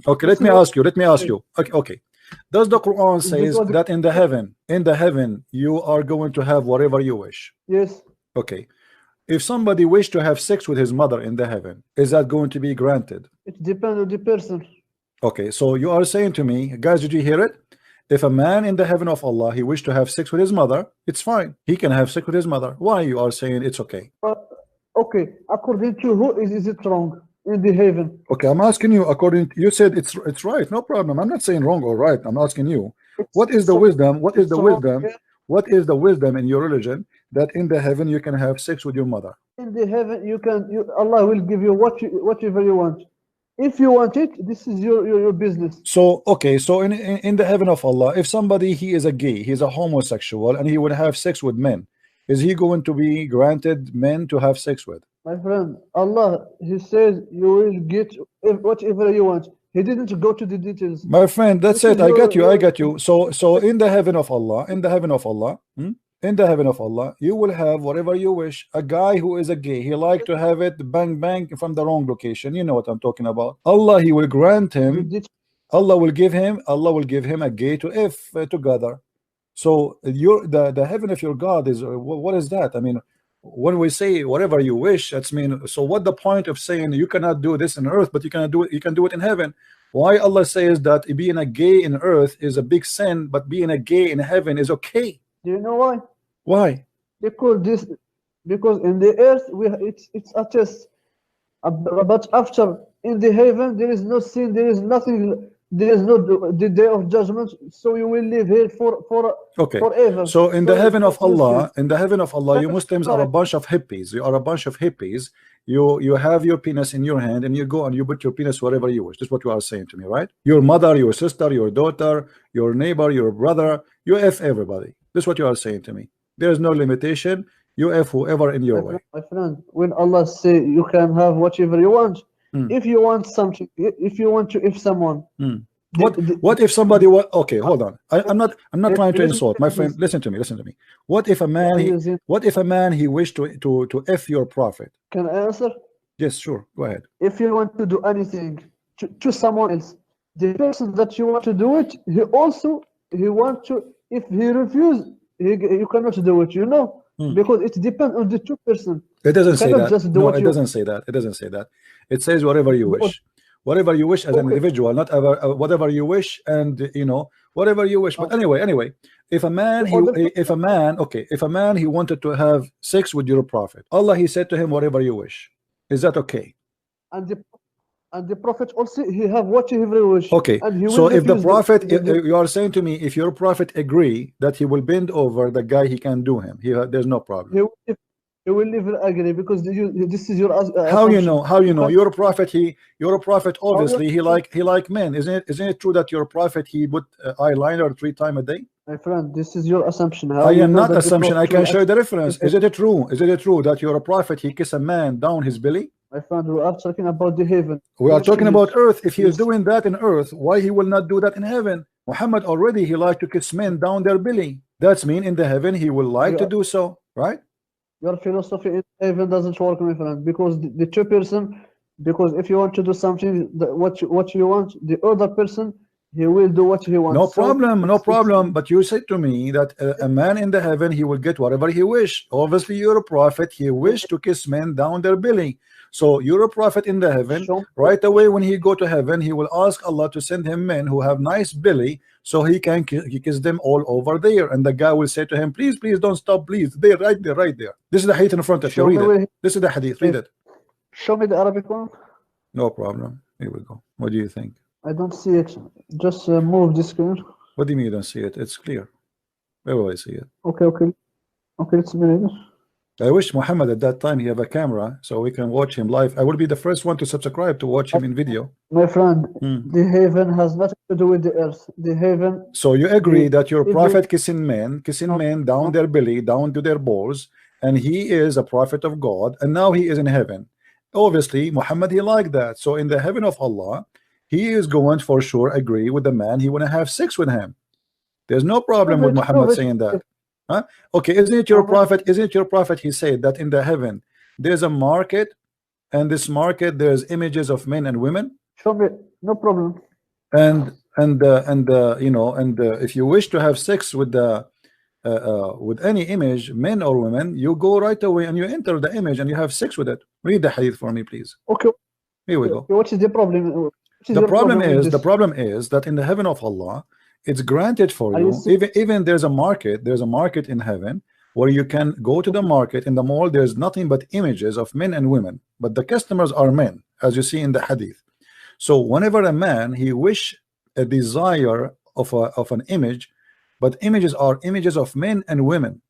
Okay, let me ask you. Okay. Does the Quran says that in the heaven, you are going to have whatever you wish? Yes. Okay. If somebody wish to have sex with his mother in the heaven, is that going to be granted? It depends on the person. Okay, so you are saying to me, guys, did you hear it? If a man in the heaven of Allah, he wish to have sex with his mother, it's fine. He can have sex with his mother. Why you are saying it's okay? Okay, according to who is it wrong in the heaven? Okay, I'm asking you. According you said it's right. No problem. I'm not saying wrong or right. I'm asking you. What is the wisdom? What is the wisdom? What is the wisdom in your religion that in the heaven you can have sex with your mother? In the heaven, Allah will give you whatever you want. If you want it, this is your business. So okay, so in the heaven of Allah, if somebody he is a gay, he's a homosexual, and he would have sex with men, is he going to be granted men to have sex with? My friend, Allah, He says you will get whatever you want. He didn't go to the details. My friend, that's it. I got you. So in the heaven of Allah, in the heaven of Allah, you will have whatever you wish. A guy who is a gay, he like to have it bang bang from the wrong location. You know what I'm talking about. Allah, he will grant him. Allah will give him a gay to if together. So the heaven of your God is what is that? I mean, when we say whatever you wish, that's mean. So what the point of saying you cannot do this in earth, but you cannot do it? You can do it in heaven. Why Allah says that being a gay in earth is a big sin, but being a gay in heaven is okay? Do you know why? Why? Because in the earth it's a test, but after in the heaven there is no sin, there is nothing. There is no the day of judgment, so you will live here forever. So in the heaven of Allah, you Muslims are a bunch of hippies. You are a bunch of hippies. You have your penis in your hand and you go and you put your penis wherever you wish. That's what you are saying to me, right? Your mother, your sister, your daughter, your neighbor, your brother, you F everybody. That's what you are saying to me. There is no limitation. You F whoever in your way. My friend, when Allah say you can have whatever you want, if you want something, if you want to, if someone, what if somebody okay, hold on. I'm not trying to insult my friend. Listen to me. What if a man he wished to F your prophet? Can I answer? Yes, sure, go ahead. If you want to do anything to someone else, the person that you want to do it, he want to. If he refuse, you cannot do it. You know. Because it depends on the two person. It doesn't say that. No, it doesn't say that. It doesn't say that. It says whatever you wish. Whatever you wish as an individual, not ever, whatever you wish, and whatever you wish. But anyway, if a man he wanted to have sex with your prophet, Allah he said to him, whatever you wish. Is that okay? And the prophet also he have whatever he wish. Okay. So if the prophet, you are saying to me, if your prophet agree that he will bend over the guy, he can do him. There's no problem. He will never agree because this is your. How you know? Your prophet obviously he like men. Isn't it true that your prophet he put eyeliner 3 times a day? My friend, this is your assumption. I am not assumption. I can show you the reference. Is it true? Is it true that your prophet he kiss a man down his belly? My friend, we are talking about the heaven. We are talking about earth. If he is doing that in earth, why he will not do that in heaven? Muhammad already he like to kiss men down their belly. That's mean in the heaven he will like to do so, right? Your philosophy in heaven doesn't work, my friend, because the two person. Because if you want to do something, what you want, the other person he will do what he wants. No problem. But you said to me that a man in the heaven he will get whatever he wish. Obviously, you're a prophet. He wished to kiss men down their belly. So you're a prophet in the heaven. Right away, when he go to heaven, he will ask Allah to send him men who have nice belly, so he can kiss them all over there. And the guy will say to him, please don't stop, please. They're right there. This is the hadith in front of you. Read it. This is the hadith. Read it. Show me the Arabic one. No problem. Here we go. What do you think? I don't see it. Just move this screen. What do you mean you don't see it? It's clear. Everybody see it. Okay. Let's read it. I wish Muhammad at that time he have a camera so we can watch him live. I will be the first one to subscribe to watch him in video. My friend, the heaven has nothing to do with the earth. The heaven. So you agree that your prophet kissing men down their belly, down to their balls, and he is a prophet of God, and now he is in heaven. Obviously, Muhammad he like that. So in the heaven of Allah, he is going for sure agree with the man. He want to have sex with him. There's no problem with Muhammad saying that. Huh? Okay, isn't it your prophet he said that in the heaven there's a market, and this market there's images of men and women? Show me. No problem. you know, and if you wish to have sex with any image, men or women, you go right away and you enter the image and you have sex with it. Read the hadith for me, please. Okay, Here we go. what is the problem? What is The your problem problem with is, the this? problem is that in the heaven of Allah, it's granted for Are you you. serious? Even there's a market in heaven where you can go to the market. In the mall, there's nothing but images of men and women, but the customers are men, as you see in the hadith. So whenever a man he wish a desire of an image, but images are images of men and women.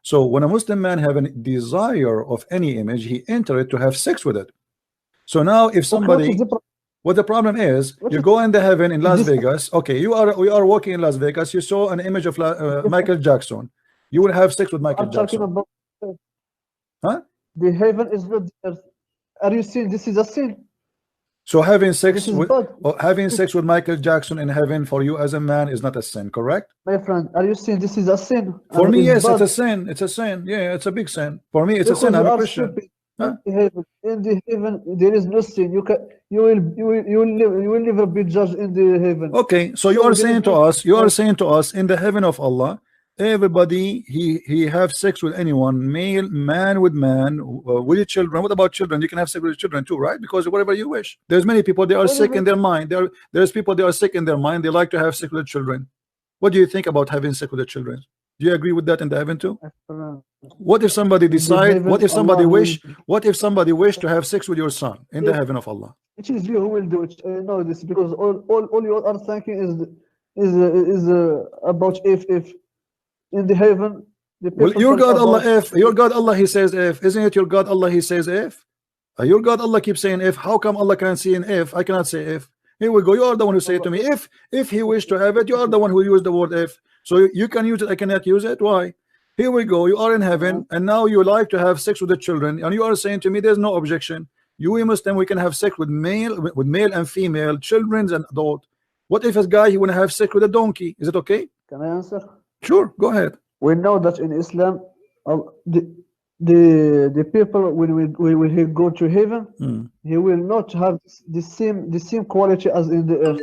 So when a Muslim man have a desire of any image, he enter it to have sex with it. So now if Okay, what is somebody, the problem? what the problem is, What you is go in the heaven in Las this? Vegas. Okay, we are walking in Las Vegas. You saw an image of Michael Jackson. You will have sex with Michael I'm talking Jackson, about huh? the heaven is not the earth. Are you saying this is a sin? So having This sex is with bad. Michael Jackson in heaven for you as a man is not a sin, correct? My friend, are you saying this is a sin? For And me, it's yes, it's bad? a sin. It's a sin. Yeah, it's a big sin. For me, it's a sin. Because you I'm a are Christian. stupid. Huh? In the heaven, there is no sin. You will never be judged in the heaven. Okay, so you So are there is saying to no us, in the heaven of Allah, everybody he have sex with anyone, man with man, with your children. What about children? You can have sex with your children too, right? Because whatever you wish. There's many people, they are sick whatever. in their mind. There's people, they are sick in their mind. They like to have sex with their children. What do you think about having sex with the children? Do you agree with that in the heaven too? What if somebody In the decide? heaven, What if somebody Allah will. wish? What if somebody wish to have sex with your son in the heaven of Allah? It is you who will do it. I know this because all you are thinking is about if in the heaven the Well, people your talk God Allah, about if your God Allah, he says if, isn't it your God Allah, he says if? Your God Allah keeps saying if. How come Allah can see an if? I cannot say if. Here we go. You are the one who say it to me. If he wish to have it, you are the one who used the word if. So you can use it. I cannot use it. Why? Here we go. You are in heaven, and now you like to have sex with the children, and you are saying to me, there's no objection. You we Muslim, we can have sex with male and female, children and adult. What if a guy he want to have sex with a donkey? Is it okay? Can I answer? Sure, go ahead. We know that in Islam, the people when he go to heaven, he will not have the same quality as in the earth.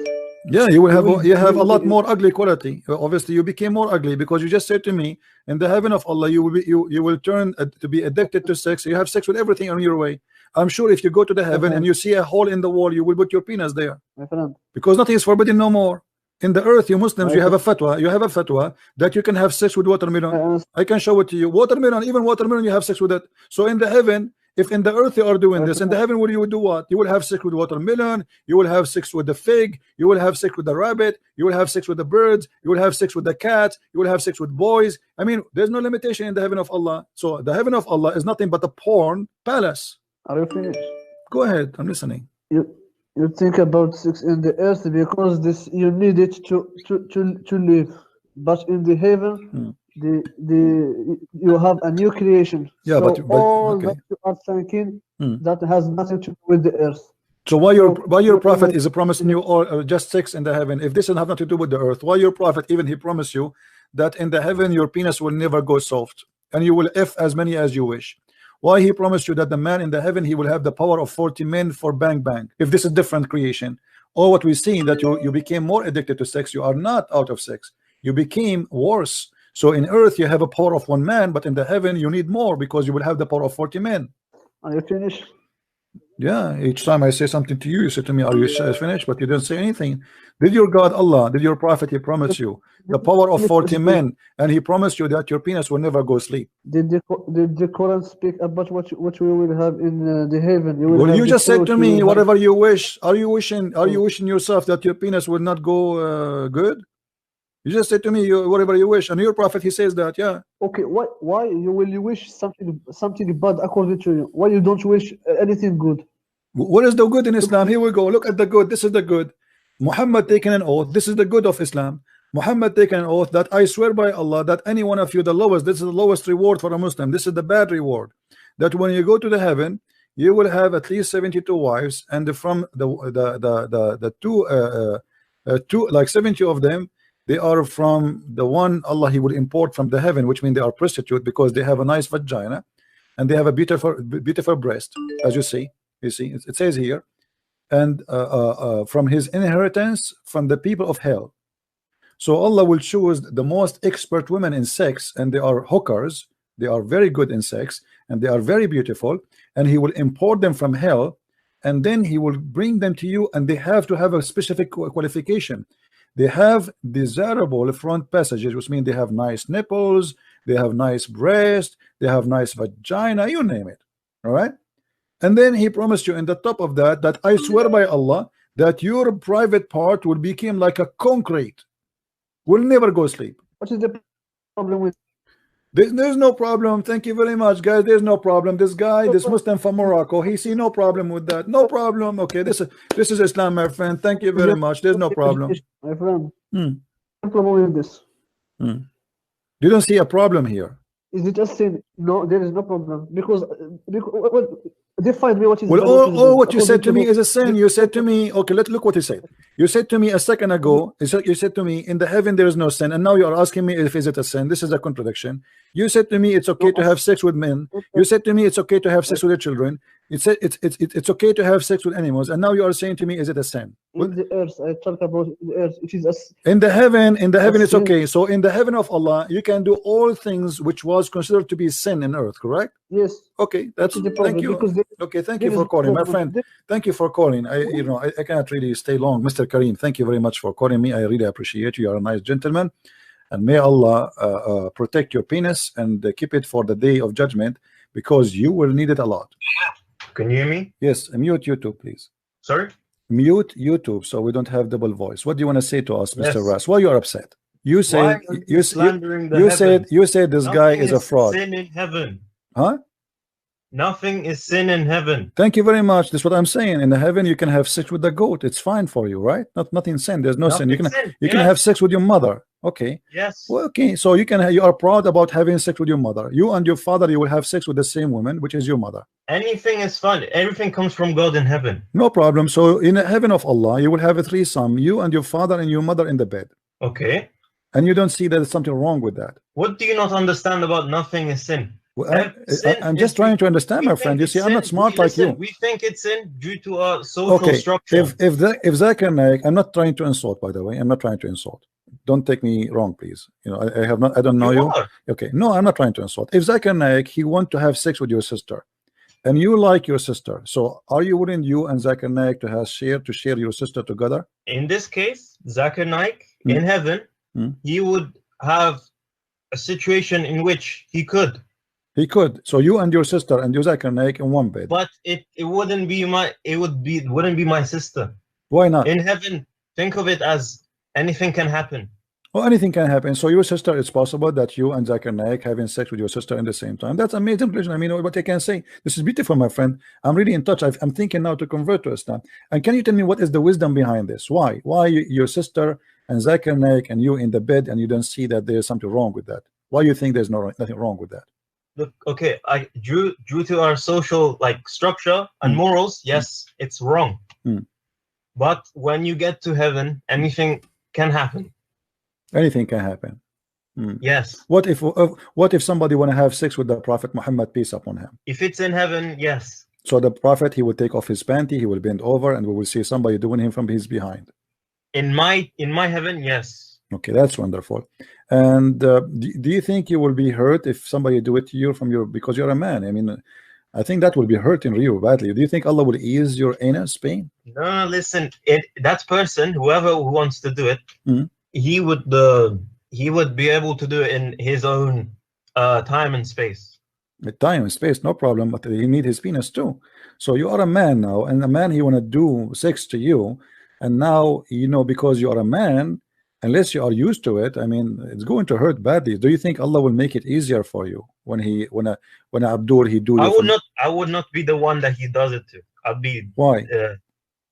Yeah, you will have you have a lot more ugly quality. Obviously, you became more ugly because you just said to me, in the heaven of Allah, you will be you will turn to be addicted to sex. You have sex with everything on your way. I'm sure if you go to the heaven and you see a hole in the wall, you will put your penis there, My friend. because nothing is forbidden no more. In the earth, you Muslims, My you have a fatwa. You have a fatwa that you can have sex with watermelon. I I can show it to you. Watermelon, even watermelon, you have sex with it. So in the heaven, if in the earth you are doing this, in the heaven, will you do what? You will have sex with watermelon. You will have sex with the fig. You will have sex with the rabbit. You will have sex with the birds. You will have sex with the cat. You will have sex with boys. I mean, there's no limitation in the heaven of Allah. So the heaven of Allah is nothing but a porn palace. Are you finished? Go ahead, I'm listening. You think about sex in the earth because this you need it to live, but in the heaven, you have a new creation. Yeah, so but all okay. that you are thinking that has nothing to do with the earth. So why your prophet is promising you all just sex in the heaven? If this doesn't have nothing to do with the earth, why your prophet even he promised you that in the heaven your penis will never go soft and you will f as many as you wish? Why he promised you that the man in the heaven he will have the power of 40 men for bang bang? If this is different creation, or what we see that you became more addicted to sex, you are not out of sex, you became worse. So in earth you have a power of 1 man, but in the heaven you need more because you will have the power of 40 men. Are you finished? Yeah, each time I say something to you, you say to me, are you finished? But you didn't say anything. Did your God Allah, did your prophet, he promised you the power of 40 men, and he promised you that your penis will never go sleep? Did the Quran speak about what we will have in the heaven? Well, you just said to me, whatever you wish. Are you wishing yourself that your penis will not go good? You just said to me, whatever you wish, and your prophet he says that. Yeah. Okay, why you wish something bad according to you? Why you don't wish anything good? What is the good in Islam? Here we go. Look at the good. This is the good. Muhammad taken an oath. This is the good of Islam. Muhammad taken an oath that I swear by Allah that any one of you, the lowest, this is the lowest reward for a Muslim. This is the bad reward. That when you go to the heaven, you will have at least 72 wives, and from the two, like 70 of them, they are from the one Allah he will import from the heaven, which means they are prostitute because they have a nice vagina and they have a beautiful breast, as you see. You see, it says here, and from his inheritance from the people of hell. So Allah will choose the most expert women in sex, and they are hookers. They are very good in sex, and they are very beautiful, and he will import them from hell, and then he will bring them to you, and they have to have a specific qualification. They have desirable front passages, which means they have nice nipples, they have nice breast, they have nice vagina, you name it. All right. And then he promised you in the top of that, that I swear by Allah that your private part will become like a concrete, will never go sleep. What is the problem with There's no problem. Thank you very much, guys. There's no problem. This guy, this Muslim from Morocco, he see no problem with that. No problem. Okay, this is Islam, my friend. Thank you very much. There's no problem. my friend? Hmm. No problem with this. You don't see a problem here. Is it a sin? No, there is no problem because define me what is. Well, all what you said to me the- is a sin. You said to me, okay, let's look what he said. You said to me a second ago, you said to me, in the heaven there is no sin, and now you are asking me if is it a sin. This is a contradiction. You said to me it's okay to have sex with men. You said to me it's okay to have sex with your children. It said it's okay to have sex with animals, and now you are saying to me, is it a sin? In the earth, I talk about the earth. It is a In the heaven, it's sin. okay. So in the heaven of Allah, you can do all things which was considered to be sin in earth, correct? yes. Okay, that's That is the problem, thank you. because Okay, thank there you for is calling, my problem. friend. Thank you for calling. I cannot really stay long. Mr. Kareem, thank you very much for calling me. I really appreciate you. You are a nice gentleman, and may Allah protect your penis and keep it for the day of judgment, because you will need it a lot. Can you hear me? Yes, mute YouTube, please. Sorry? Mute YouTube so we don't have double voice. What do you want to say to us, Mr. Yes. Ras? Why you are upset? You Why said are you slandering the you said heavens? this guy Nothing is a fraud. Sin in heaven. Huh? Nothing is sin in heaven. Thank you very much. That's what I'm saying. In the heaven, you can have sex with the goat. It's fine for you, right? Nothing sin. There's no sin. You Nothing can sin. you can Yes. have sex with your mother. Okay. Yes. Well, okay. So you are proud about having sex with your mother. You and your father, you will have sex with the same woman, which is your mother. Anything is fun. Everything comes from God in heaven. No problem. So in the heaven of Allah, you will have a threesome. You and your father and your mother in the bed. Okay. And you don't see that there's something wrong with that. What do you not understand about nothing is sin? Well, Sin I'm is- just trying to understand, we my think friend. You it's see, I'm not sin. smart like Listen, you. We think it's sin due to our social Okay, structure. if Zakir Naik, I'm not trying to insult, by the way. I'm not trying to insult. Don't take me wrong, please. You know, I don't know you. are. Okay, no, I'm not trying to insult. If Zakir Naik, he want to have sex with your sister, and you like your sister, so are you willing, you and Zakir Naik, to share your sister together? In this case, Zakir Naik, Hmm. in heaven, Hmm. he would have a situation in which he could. He could. So you and your sister and your Zakir Naik in one bed. But it wouldn't be my sister. Why not? In heaven, think of it as anything can happen. Well, anything can happen. So your sister, it's possible that you and Zakir Naik having sex with your sister in the same time. That's amazing. I mean, what I can say. This is beautiful, my friend. I'm really in touch. I'm thinking now to convert to Islam. And can you tell me what is the wisdom behind this? Why? Why your sister and Zakir Naik and you in the bed, and you don't see that there's something wrong with that? Why you think there's nothing wrong with that? Look, okay, due to our social structure and Hmm. morals, yes, it's wrong. Hmm. But when you get to heaven, anything can happen. Anything can happen. Yes. What if somebody want to have sex with the Prophet Muhammad, peace upon him? If it's in heaven, yes. So the Prophet, he will take off his panty, he will bend over, and we will see somebody doing him from his behind. In my heaven, yes. Okay, that's wonderful. And do you think you will be hurt if somebody do it to you because you're a man? I mean, I think that will be hurting you badly. Do you think Allah will ease your anus pain? No, listen. That person, whoever who wants to do it, Mhm. he would be able to do it in his own time and space. With time and space, no problem, but he need his penis too. So you are a man now, and a man, he want to do sex to you, and now, you know, because you are a man, unless you are used to it, I mean, it's going to hurt badly. Do you think Allah will make it easier for you when Abdur he do? I would not be the one that he does it to. I'd be. Why?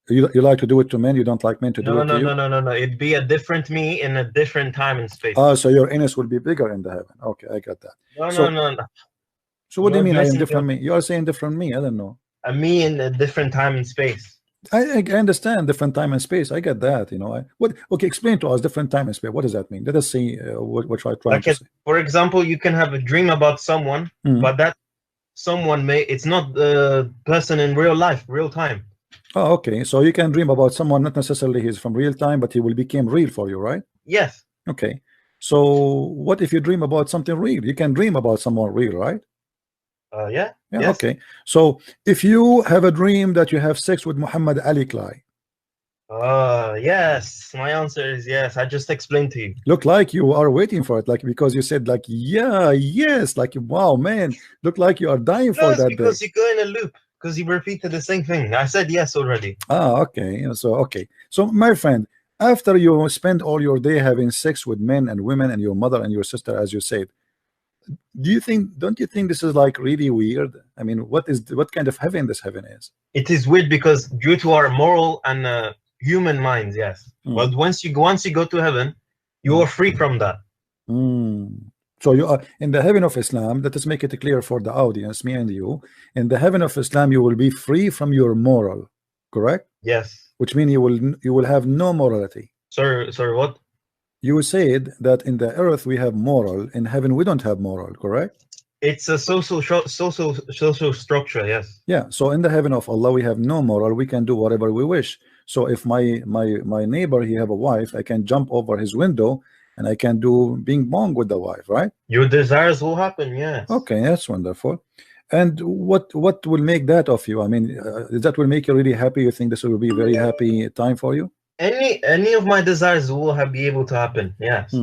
You like to do it to men? You don't like men to do it to you? No. It'd be a different me in a different time and space. So your anus will be bigger in the heaven. Okay, I got that. No. So what do you You're mean I am missing different me? You are saying different me. I don't know. A me in a different time and space. I understand different time and space. I get that. You know. Okay, explain to us different time and space. What does that mean? Let us see what I try to say. For example, you can have a dream about someone, Mhm. but that someone it's not the person in real life, real time. Oh, okay. So you can dream about someone, not necessarily he's from real time, but he will become real for you, right? Yes. Okay. So what if you dream about something real? You can dream about someone real, right? Yeah. Yeah. Yes. Okay. So if you have a dream that you have sex with Muhammad Ali Clay, Yes. My answer is yes. I just explained to you. look like you are waiting for it, like because you said like yeah, yes, like wow, man, look like you are dying No, for it's that day. because you go in a loop because you repeated the same thing. I said yes already. Ah, okay. So okay. So my friend, after you spend all your day having sex with men and women and your mother and your sister, as you said, don't you think this is like really weird? I mean, what kind of heaven this heaven is? It is weird because due to our moral and human minds, yes. But once you go to heaven, you are free from that. So you are in the heaven of Islam. Let us make it clear for the audience, me and you. In the heaven of Islam, you will be free from your moral, correct? Yes. Which means you will have no morality. Sorry, what? You said that in the earth we have moral, in heaven we don't have moral, correct? It's a social structure, yes. Yeah. So in the heaven of Allah, we have no moral. We can do whatever we wish. So if my neighbor, he have a wife, I can jump over his window and I can do bing bong with the wife, right? Your desires will happen, yes. Okay, that's wonderful. And what will make that of you? I mean, that will make you really happy? You think this will be a very happy time for you? Any of my desires will be able to happen, yes.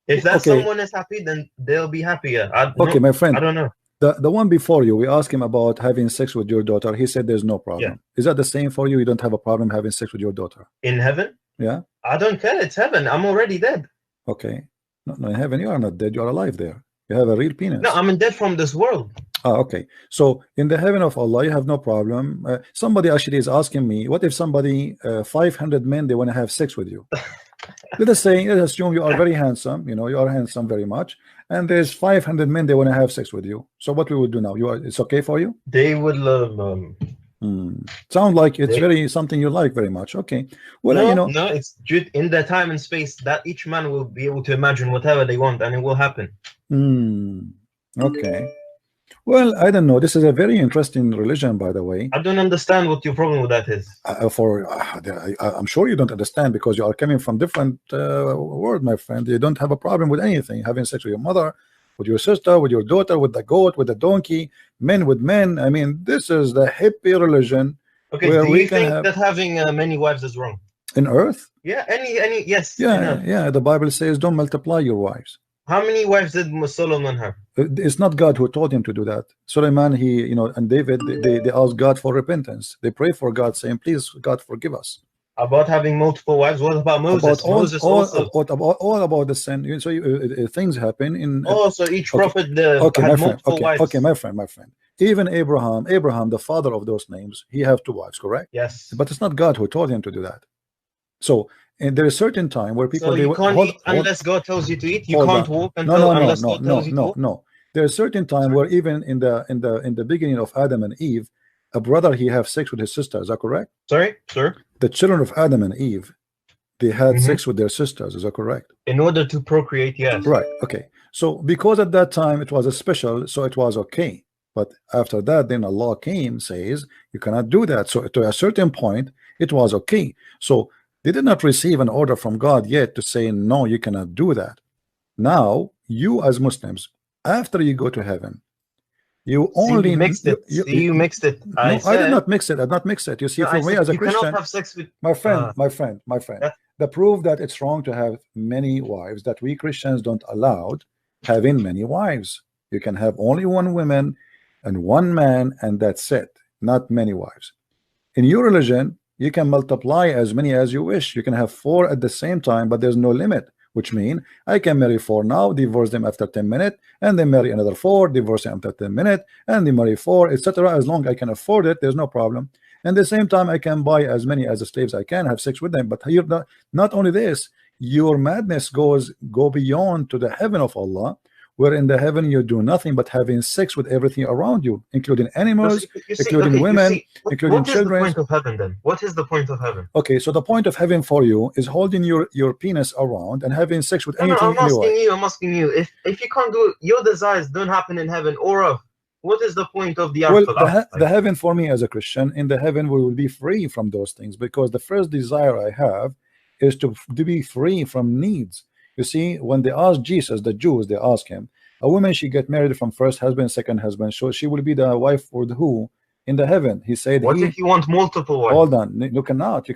If that someone is happy, then they'll be happier. Okay, my friend. I don't know. The one before you, we asked him about having sex with your daughter. He said there's no problem. Yeah. Is that the same for you? You don't have a problem having sex with your daughter? In heaven? Yeah. I don't care. It's heaven. I'm already dead. Okay. No, in heaven you are not dead. You are alive there. You have a real penis. No, I'm dead from this world. Ah, okay. So in the heaven of Allah, you have no problem. Somebody actually is asking me, what if somebody, 500 men, they want to have sex with you? Let's assume you are very handsome. You know, you are handsome very much, and there's 500 men, they want to have sex with you. So what we would do now? It's okay for you? They would sound like it's something you like very much. Okay. Well, no, it's in the time and space that each man will be able to imagine whatever they want, and it will happen. Okay. Well, I don't know. This is a very interesting religion, by the way. I don't understand what your problem with that is. I'm sure you don't understand because you are coming from different world, my friend. You don't have a problem with anything, having sex with your mother, with your sister, with your daughter, with the goat, with the donkey, men with men. I mean, this is the hippie religion. Okay, do you think that having many wives is wrong? In earth? Yeah, yes. Yeah. The Bible says don't multiply your wives. How many wives did Solomon have? It's not God who told him to do that. Solomon, and David, they asked God for repentance. They pray for God, saying, "Please, God, forgive us." About having multiple wives. What about Moses? All about the sin. So things happen in. So each prophet had multiple wives. Okay, my friend. Even Abraham, the father of those names, he have 2 wives, correct? Yes. But it's not God who told him to do that. So. And there is a certain time where people you can't eat unless God tells you to eat. You can't walk unless God tells you to walk. No. There is a certain time where even in the beginning of Adam and Eve, a brother he have sex with his sister. Is that correct? Sorry, sir. The children of Adam and Eve, they had sex with their sisters. Is that correct? In order to procreate, yes. Right. Okay. So because at that time it was a special, so it was okay. But after that, then Allah says you cannot do that. So to a certain point, it was okay. So they did not receive an order from God yet to say, no, you cannot do that. Now, you as Muslims, after you go to heaven, you only mixed it. You mixed it. I did not mix it. I did not mix it. You see, for me as a Christian, cannot have sex with my friend. The proof that it's wrong to have many wives, that we Christians don't allow having many wives. You can have only 1 woman and 1 man, and that's it. Not many wives. In your religion, you can multiply as many as you wish. You can have 4 at the same time, but there's no limit, which means I can marry 4 now, divorce them after 10 minutes, and then marry another 4, divorce them after 10 minutes, and then marry 4, etc. As long as I can afford it, there's no problem. And at the same time, I can buy as many as the slaves I can, have sex with them. But here, not only this, your madness go beyond to the heaven of Allah, where in the heaven you do nothing but having sex with everything around you, including animals, including women, including children. What is the point of heaven then? What is the point of heaven? Okay, so the point of heaven for you is holding your penis around and having sex with anything. I'm asking you. If you can't do your desires, don't happen in heaven or earth. what is the point of the Well, afterlife? the heaven for me as a Christian, in the heaven we will be free from those things, because the first desire I have is to be free from needs. You see, when they asked Jesus, the Jews, they asked him, a woman, she get married from first husband, second husband, so she will be the wife for the who in the heaven. He said, What if you want multiple wives? hold on, you cannot,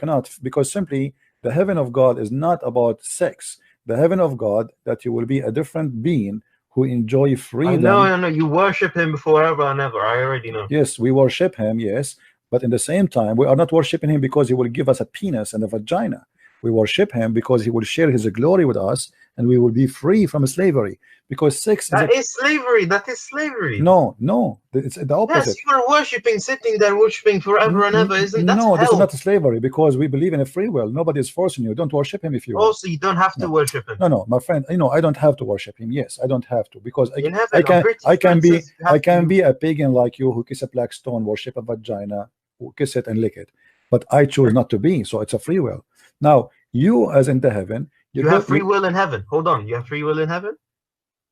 because simply the heaven of God is not about sex. The heaven of God, that you will be a different being who enjoy freedom. I know, you worship him forever and ever. I already know. Yes, we worship him, yes, but in the same time, we are not worshiping him because he will give us a penis and a vagina. We worship him because he will share his glory with us, and we will be free from slavery. Because sex is slavery. That is slavery. No, it's the opposite. Yes, you are worshiping, sitting there worshiping forever and ever. Isn't that no, this is hell? not slavery, because we believe in a free will. Nobody is forcing you. Don't worship him if you want. Also, you don't have to worship him. No, my friend, I don't have to worship him. Yes, I don't have to, because I can be a pagan like you who kiss a black stone, worship a vagina, who kiss it and lick it, but I choose not to be. So it's a free will. Now you, as in the heaven, you have free will in heaven. Hold on, you have free will in heaven?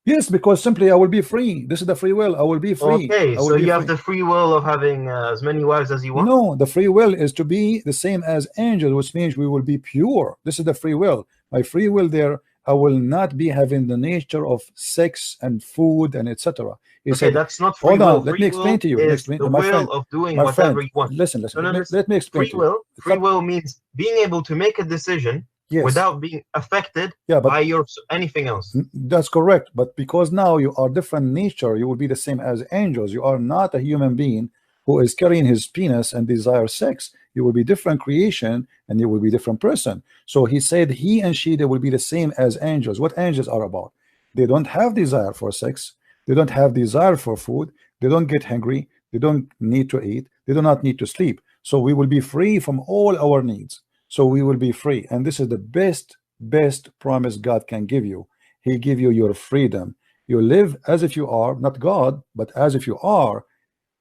Yes, because simply I will be free. This is the free will. I will be free. Okay, so you have the free will of having as many wives as you want? No, the free will is to be the same as angels, which means we will be pure. This is the free will. My free will there, I will not be having the nature of sex and food and etc. Okay, that's not free will. Hold on, let me explain to you. The will of doing whatever you want. Listen. Let me explain to you. Free will means being able to make a decision without being affected by anything else. That's correct. But because now you are different nature, you will be the same as angels. You are not a human being who is carrying his penis and desire sex. You will be different creation, and you will be different person. So he said he and she, they will be the same as angels. What angels are about? They don't have desire for sex. They don't have desire for food. They don't get hungry. They don't need to eat. They do not need to sleep. So we will be free from all our needs. So we will be free, and this is the best promise God can give you. He give you your freedom. You live as if you are not God, but as if you are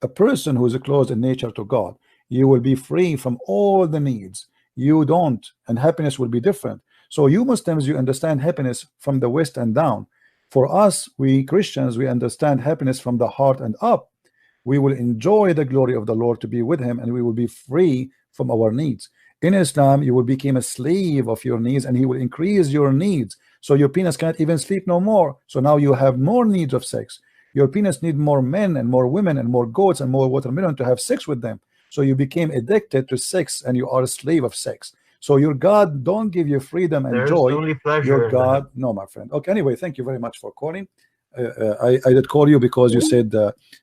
a person who is close in nature to God. You will be free from all the needs. You don't, and happiness will be different. So you Muslims, you understand happiness from the west and down. For us, we Christians, we understand happiness from the heart and up. We will enjoy the glory of the Lord to be with him, and we will be free from our needs. In Islam, you will become a slave of your needs, and he will increase your needs. So your penis can't even sleep no more. So now you have more needs of sex. Your penis need more men and more women and more goats and more watermelon to have sex with them. So you became addicted to sex, and you are a slave of sex. So your God don't give you freedom and joy. Only pleasure. Your God, no, my friend. Okay, anyway, thank you very much for calling. I did call you because you said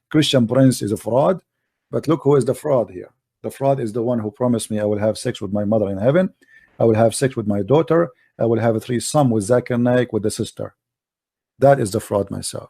Christian Prince is a fraud, but look who is the fraud here. The fraud is the one who promised me I will have sex with my mother in heaven. I will have sex with my daughter. I will have a threesome with Zakir Naik with the sister. That is the fraud myself.